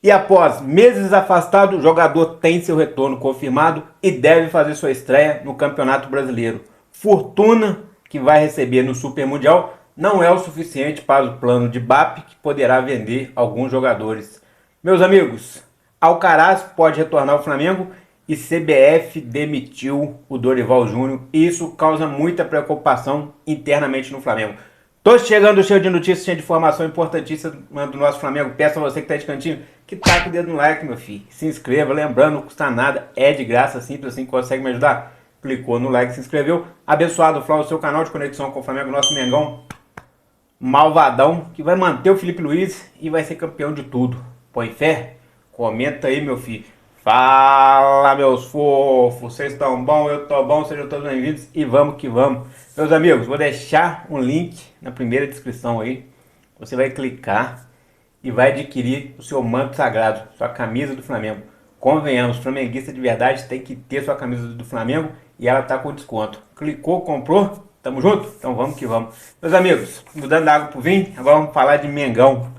E após meses afastado, o jogador tem seu retorno confirmado e deve fazer sua estreia no Campeonato Brasileiro. Fortuna que vai receber no Super Mundial não é o suficiente para o plano de BAP, que poderá vender alguns jogadores. Meus amigos, Alcaraz pode retornar ao Flamengo e CBF demitiu o Dorival Júnior. E isso causa muita preocupação internamente no Flamengo. Tô chegando cheio de notícias, cheio de informação importantíssima do nosso Flamengo. Peço a você que tá de cantinho que taque o dedo no like, meu filho. Se inscreva, lembrando, não custa nada, é de graça, simples assim, consegue me ajudar? Clicou no like, se inscreveu. Abençoado, Flá, o seu canal de conexão com o Flamengo, nosso Mengão malvadão, que vai manter o Felipe Luiz e vai ser campeão de tudo. Põe fé? Comenta aí, meu filho. Fala, meus fofos, vocês estão bom? Eu tô bom, sejam todos bem-vindos e vamos que vamos. Meus amigos, vou deixar um link na primeira descrição aí. Você vai clicar e vai adquirir o seu manto sagrado, sua camisa do Flamengo. Convenhamos, flamenguista de verdade tem que ter sua camisa do Flamengo e ela tá com desconto. Clicou, comprou, tamo junto? Então vamos que vamos. Meus amigos, mudando da água pro vinho, agora vamos falar de Mengão.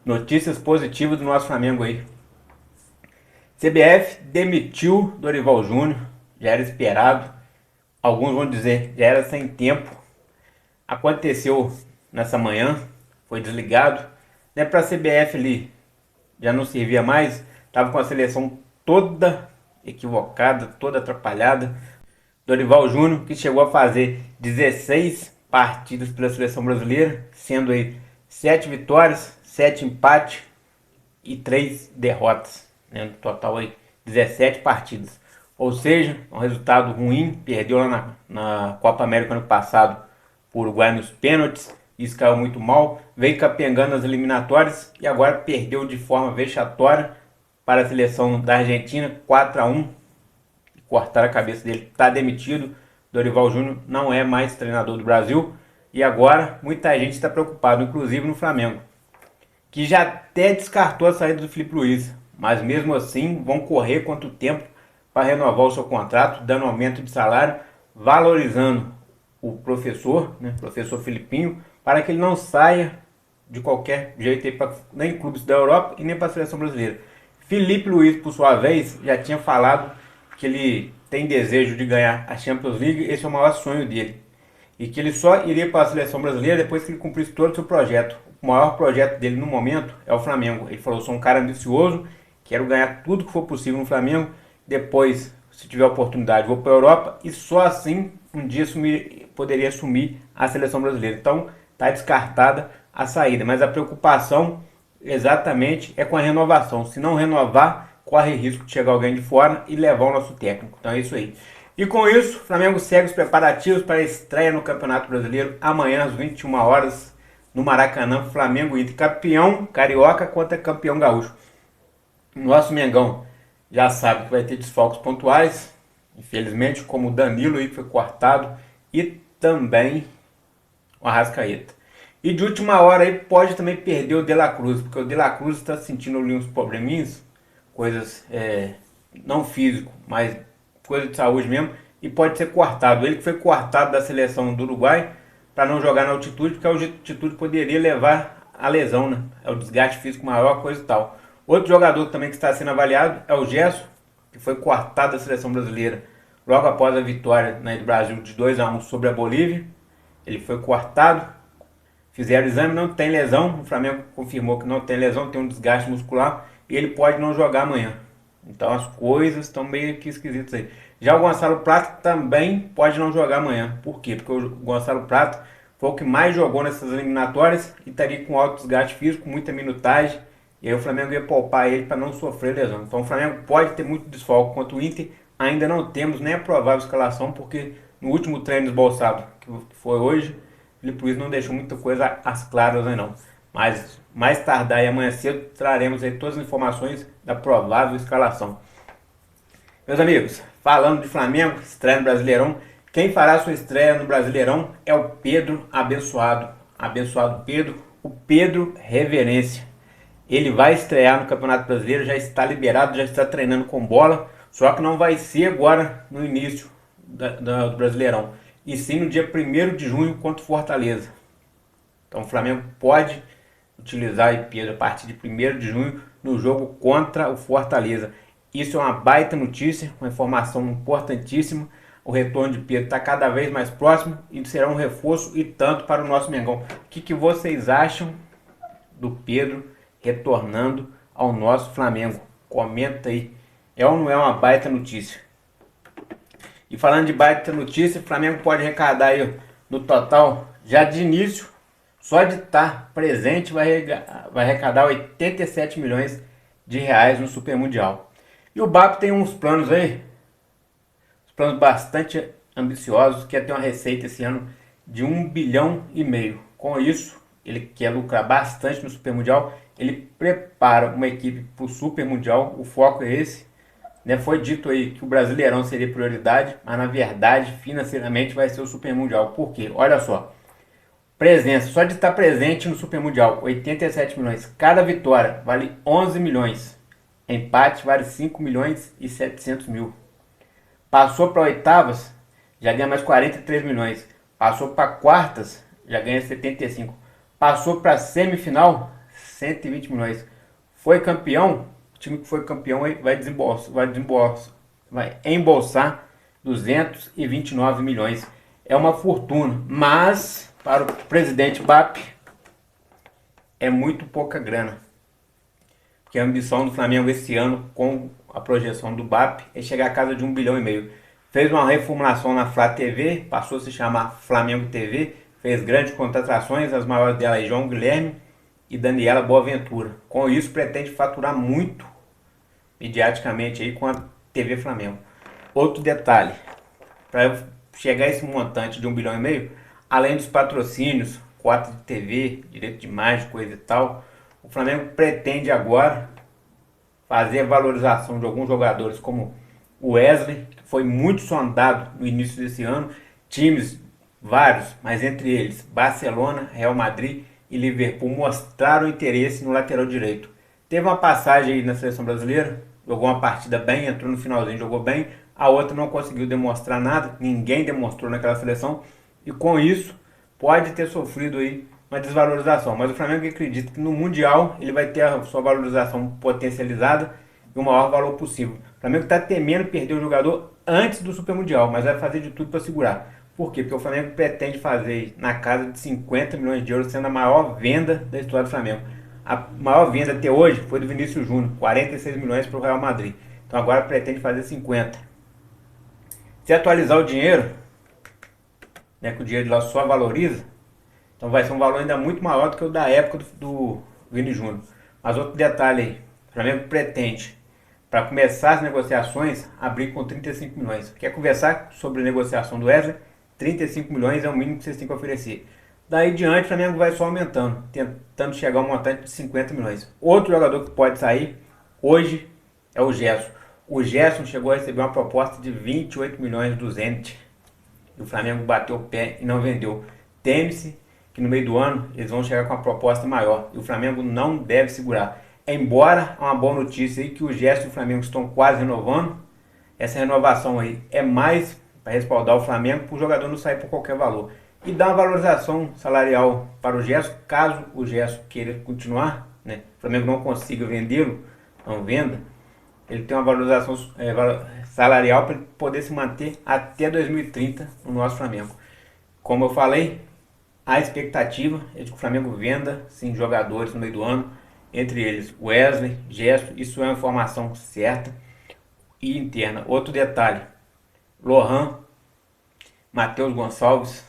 Notícias positivas do nosso Flamengo aí. CBF demitiu Dorival Júnior, já era esperado. Alguns vão dizer, já era sem tempo. Aconteceu nessa manhã, foi desligado. Não é para a CBF ali, já não servia mais. Estava com a seleção toda equivocada, toda atrapalhada. Dorival Júnior, que chegou a fazer 16 partidas pela seleção brasileira, sendo aí 7 vitórias, 7 empates e 3 derrotas. No total aí 17 partidas, ou seja, um resultado ruim. Perdeu lá na Copa América ano passado por Uruguai nos pênaltis, isso caiu muito mal, veio capengando nas eliminatórias e agora perdeu de forma vexatória para a seleção da Argentina 4-1, cortaram a cabeça dele, está demitido. Dorival Júnior não é mais treinador do Brasil e agora muita gente está preocupada, inclusive no Flamengo, que já até descartou a saída do Felipe Luiz. Mas mesmo assim vão correr quanto tempo para renovar o seu contrato, dando aumento de salário, valorizando o professor, professor Filipinho, para que ele não saia de qualquer jeito aí nem em clubes da Europa e nem para a seleção brasileira. Felipe Luiz, por sua vez, já tinha falado que ele tem desejo de ganhar a Champions League, esse é o maior sonho dele. E que ele só iria para a seleção brasileira depois que ele cumprisse todo o seu projeto. O maior projeto dele no momento é o Flamengo. Ele falou, sou um cara ambicioso, quero ganhar tudo que for possível no Flamengo. Depois, se tiver oportunidade, vou para a Europa. E só assim, um dia poderia assumir a seleção brasileira. Então, está descartada a saída. Mas a preocupação, exatamente, é com a renovação. Se não renovar, corre risco de chegar alguém de fora e levar o nosso técnico. Então é isso aí. E com isso, o Flamengo segue os preparativos para a estreia no Campeonato Brasileiro. Amanhã, às 21 horas, no Maracanã, Flamengo Inter. Campeão carioca contra campeão gaúcho. Nosso Mengão já sabe que vai ter desfalques pontuais, infelizmente, como o Danilo aí que foi cortado e também o Arrascaeta. E de última hora aí pode também perder o De La Cruz, porque o De La Cruz está sentindo ali uns probleminhas, coisas não físico, mas coisa de saúde mesmo, e pode ser cortado. Ele que foi cortado da seleção do Uruguai para não jogar na altitude, porque a altitude poderia levar a lesão, né? É o desgaste físico maior, coisa e tal. Outro jogador também que está sendo avaliado é o Gerson, que foi cortado da seleção brasileira logo após a vitória do Brasil de 2-1 sobre a Bolívia. Ele foi cortado, fizeram o exame, não tem lesão. O Flamengo confirmou que não tem lesão, tem um desgaste muscular e ele pode não jogar amanhã. Então as coisas estão meio que esquisitas aí. Já o Gonçalo Prata também pode não jogar amanhã. Por quê? Porque o Gonçalo Prata foi o que mais jogou nessas eliminatórias e estaria com alto desgaste físico, muita minutagem. E aí o Flamengo ia poupar ele para não sofrer lesão. Então o Flamengo pode ter muito desfalque quanto o Inter. Ainda não temos nem a provável escalação, porque no último treino esboçado, que foi hoje, o Felipe Luiz não deixou muita coisa às claras aí não. Mas mais tardar e amanhã cedo traremos aí todas as informações da provável escalação. Meus amigos, falando de Flamengo, estreia no Brasileirão, quem fará sua estreia no Brasileirão é o Pedro Abençoado. Abençoado Pedro, o Pedro Reverência. Ele vai estrear no Campeonato Brasileiro, já está liberado, já está treinando com bola, só que não vai ser agora no início do Brasileirão, e sim no dia 1º de junho contra o Fortaleza. Então o Flamengo pode utilizar Pedro a partir de 1º de junho no jogo contra o Fortaleza. Isso é uma baita notícia, uma informação importantíssima. O retorno de Pedro está cada vez mais próximo e será um reforço e tanto para o nosso Mengão. O que vocês acham do Pedro retornando ao nosso Flamengo? Comenta aí. É ou não é uma baita notícia? E falando de baita notícia, o Flamengo pode arrecadar aí no total, já de início, só de estar presente vai arrecadar 87 milhões de reais no Super Mundial. E o BAP tem uns planos aí, uns planos bastante ambiciosos, que é ter uma receita esse ano de 1,5 bilhão. Com isso, ele quer lucrar bastante no Super Mundial, ele prepara uma equipe para o Super Mundial, o foco é esse. Né, foi dito aí que o Brasileirão seria prioridade, mas na verdade, financeiramente, vai ser o Super Mundial. Por quê? Olha só, presença, só de estar presente no Super Mundial, 87 milhões. Cada vitória vale 11 milhões. Empate vale 5 milhões e 700 mil. Passou para oitavas, já ganha mais 43 milhões. Passou para quartas, já ganha 75. Passou para semifinal, 120 milhões. Foi campeão, o time que foi campeão vai embolsar 229 milhões. É uma fortuna, mas para o presidente BAP é muito pouca grana. Porque a ambição do Flamengo esse ano, com a projeção do BAP, é chegar a casa de 1,5 bilhão. Fez uma reformulação na Flá TV, passou a se chamar Flamengo TV, fez grandes contratações, as maiores delas é João Guilherme e Daniela Boaventura. Com isso pretende faturar muito mediaticamente aí com a TV Flamengo. Outro detalhe, para chegar a esse montante de 1,5 bilhão, além dos patrocínios, cota de TV, direito de imagem, coisa e tal, o Flamengo pretende agora fazer a valorização de alguns jogadores como o Wesley, que foi muito sondado no início desse ano, times vários, mas entre eles Barcelona, Real Madrid e Liverpool mostraram interesse no lateral direito. Teve uma passagem aí na seleção brasileira, jogou uma partida bem, entrou no finalzinho, jogou bem, a outra não conseguiu demonstrar nada, ninguém demonstrou naquela seleção, e com isso pode ter sofrido aí uma desvalorização. Mas o Flamengo acredita que no Mundial ele vai ter a sua valorização potencializada e o maior valor possível. O Flamengo está temendo perder o jogador antes do Super Mundial, mas vai fazer de tudo para segurar. Por quê? Porque o Flamengo pretende fazer na casa de 50 milhões de euros, sendo a maior venda da história do Flamengo. A maior venda até hoje foi do Vinícius Júnior, 46 milhões para o Real Madrid. Então agora pretende fazer 50. Se atualizar o dinheiro, né, que o dinheiro de lá só valoriza, então vai ser um valor ainda muito maior do que o da época do Vini Júnior. Mas outro detalhe aí, o Flamengo pretende, para começar as negociações, abrir com 35 milhões. Quer conversar sobre a negociação do Wesley? 35 milhões é o mínimo que vocês têm que oferecer. Daí diante o Flamengo vai só aumentando, tentando chegar a um montante de 50 milhões. Outro jogador que pode sair hoje é o Gerson. O Gerson chegou a receber uma proposta de 28 milhões do Zenit. E o Flamengo bateu o pé e não vendeu. Teme-se que no meio do ano eles vão chegar com uma proposta maior. E o Flamengo não deve segurar. Embora é uma boa notícia aí que o Gerson e o Flamengo estão quase renovando, essa renovação aí é mais para respaldar o Flamengo para o jogador não sair por qualquer valor. E dar uma valorização salarial para o Gerson, caso o Gerson queira continuar, né? O Flamengo não consiga vendê-lo, não venda, ele tem uma valorização salarial para ele poder se manter até 2030 no nosso Flamengo. Como eu falei, a expectativa é de que o Flamengo venda sim jogadores no meio do ano, entre eles Wesley, Gerson, isso é uma informação certa e interna. Outro detalhe, Lohan, Matheus Gonçalves,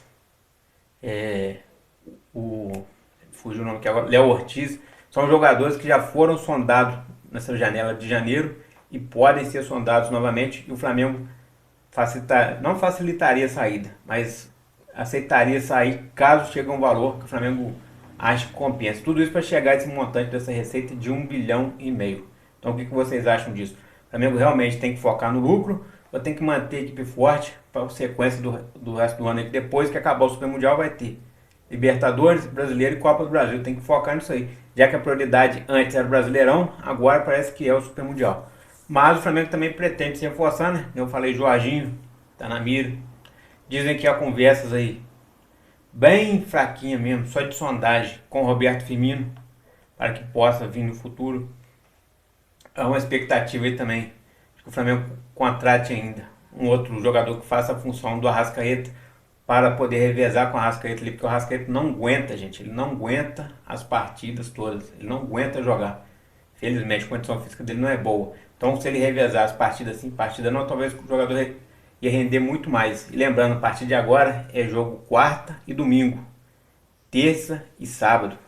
fugiu o nome aqui agora, Léo Ortiz, são jogadores que já foram sondados nessa janela de janeiro e podem ser sondados novamente, e o Flamengo não facilitaria a saída, mas aceitaria sair caso chegue a um valor que o Flamengo acha que compensa. Tudo isso para chegar a esse montante dessa receita de 1,5 bilhão. Então o que vocês acham disso? O Flamengo realmente tem que focar no lucro ou tem que manter a equipe forte para a sequência do resto do ano? Que depois que acabar o Super Mundial vai ter Libertadores, Brasileiro e Copa do Brasil. Tem que focar nisso aí. Já que a prioridade antes era o Brasileirão, agora parece que é o Super Mundial. Mas o Flamengo também pretende se reforçar, né? Eu falei, Jorginho tá na mira. Dizem que há conversas aí bem fraquinha mesmo, só de sondagem com o Roberto Firmino, para que possa vir no futuro. há uma expectativa aí também de que o Flamengo contrate ainda um outro jogador que faça a função do Arrascaeta para poder revezar com o Arrascaeta ali, porque o Arrascaeta não aguenta, gente, ele não aguenta as partidas todas, ele não aguenta jogar. Felizmente a condição física dele não é boa. Então se ele revezar as partidas assim, partida não, talvez o jogador ia render muito mais. E lembrando, a partir de agora é jogo quarta e domingo, terça e sábado,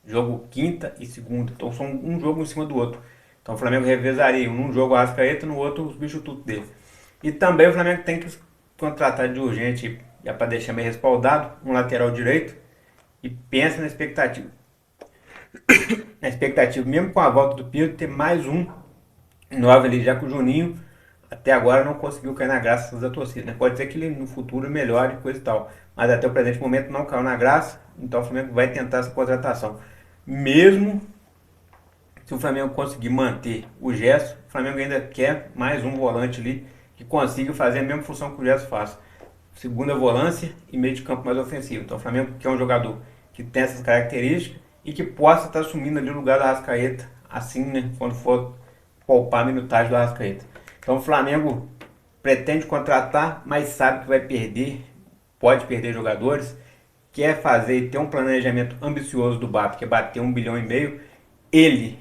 jogo quinta e segunda. Então são um jogo em cima do outro. Então o Flamengo revezaria num jogo a Arrascaeta, no outro os bichos tudo dele. E também o Flamengo tem que contratar de urgente, já para deixar meio respaldado, um lateral direito. E pensa na expectativa, mesmo com a volta do Pinto, ter mais um 9 ali, já que o Juninho até agora não conseguiu cair na graça da torcida. Né? Pode ser que ele no futuro melhore, coisa e tal. Mas até o presente momento não caiu na graça, então o Flamengo vai tentar essa contratação. Mesmo se o Flamengo conseguir manter o Gerson, o Flamengo ainda quer mais um volante ali que consiga fazer a mesma função que o Gerson faz. Segunda volância e meio de campo mais ofensivo. Então o Flamengo quer um jogador que tem essas características e que possa estar assumindo ali o lugar do Arrascaeta, assim, né, quando for poupar a minutagem do Arrascaeta. Então o Flamengo pretende contratar, mas sabe que vai perder, pode perder jogadores, quer fazer e ter um planejamento ambicioso do BAP, que é bater 1,5 bilhão. Ele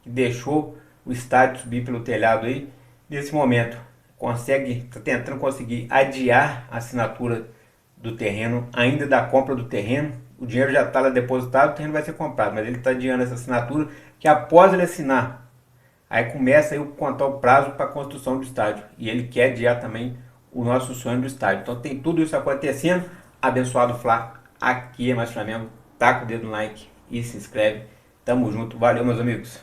que deixou o estádio subir pelo telhado aí, nesse momento está tentando conseguir adiar a assinatura do terreno, ainda da compra do terreno. O dinheiro já está lá depositado, o terreno vai ser comprado, mas ele está adiando essa assinatura, que após ele assinar, aí começa aí a contar o prazo para a construção do estádio. E ele quer adiar também o nosso sonho do estádio. Então tem tudo isso acontecendo. Abençoado Fla, aqui é Mais Flamengo. Taca o dedo no like e se inscreve. Tamo junto. Valeu, meus amigos.